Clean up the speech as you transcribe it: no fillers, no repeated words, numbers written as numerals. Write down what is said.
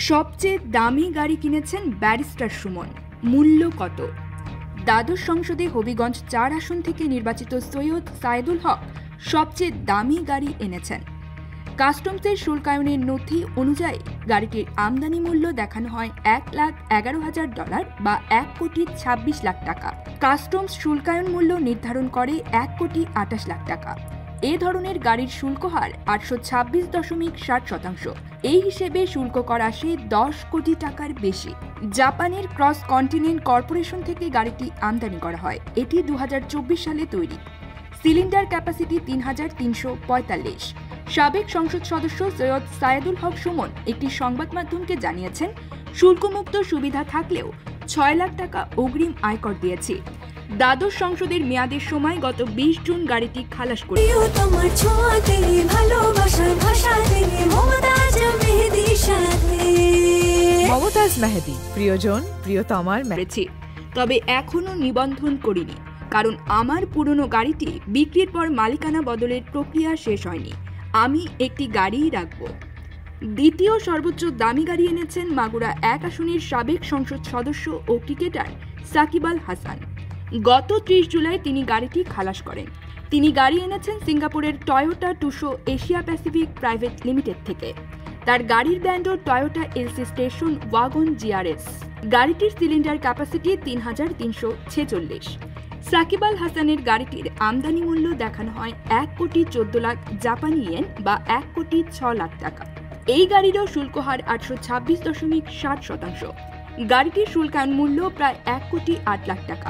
সবচেয়ে দামি গাড়ি কিনেছেন ব্যারিস্টার সুমন। মূল্য কত? দ্বাদশ সংসদে হবিগঞ্জ ৪ আসন থেকে নির্বাচিত সৈয়দ সাইদুল হক সবচেয়ে দামি গাড়ি এনেছেন। কাস্টমসের শুল্কায়নের নথি অনুযায়ী গাড়িটির আমদানি মূল্য দেখানো হয় $1,11,000 বা $1,26,00,000 টাকা। কাস্টমস শুল্কায়ন মূল্য নির্ধারণ করে $1,28,00,000 টাকা। এ ধরনের গাড়ির শুল্ক হার 826.60%। এই হিসেবে শুল্ক কর আসে 10 কোটি টাকার বেশি। জাপানের ক্রস কন্টিনেন্ট কর্পোরেশন থেকে গাড়িটি আমদানি করা হয়। এটি 2024 সালে তৈরি। Cylinder capacity 3,345। সাবেক সংসদ সদস্য সৈয়দ সাইদুল হক সুমন একটি সংবাদ মাধ্যমকে জানিয়েছেন, শুল্কমুক্ত সুবিধা থাকলেও 6 লাখ টাকা অগ্রিম আয়কর দিয়েছি। দ্বাদশ সংসদের মেয়াদের সময় গত 20 জুন গাড়িটি খালাস করে মমতাজ মেহেদী প্রিয়জন প্রিয়তমার মেরেছি, তবে এখনো নিবন্ধন করিনি, কারণ আমার পুরনো গাড়িটি বিক্রির পর মালিকানা বদলের প্রক্রিয়া শেষ হয়নি। আমি একটি গাড়িই রাখব। দ্বিতীয় সর্বোচ্চ দামি গাড়ি এনেছেন মাগুরা 1 আসনের সাবেক সংসদ সদস্য ও ক্রিকেটার সাকিব আল হাসান। গত 30 জুলাই তিনি গাড়িটি খালাস করেন। তিনি গাড়ি এনেছেন সিঙ্গাপুরের Toyota Tsusho Asia Pacific private limited থেকে। তার গাড়ির brand Toyota LC station wagon GRS. গাড়িটির সিলিন্ডার ক্যাপাসিটি 3,346। সাকিব আল হাসানের গাড়িটির আমদানি মূল্য দেখানো হয় $1,14,00,000 জাপানি ইয়েন বা $1,06,00,000 টাকা। এই গাড়িরও শুল্ক হার 826.60%। গাড়িটির শুল্কায়ন মূল্য প্রায় $1,08,00,000 টাকা।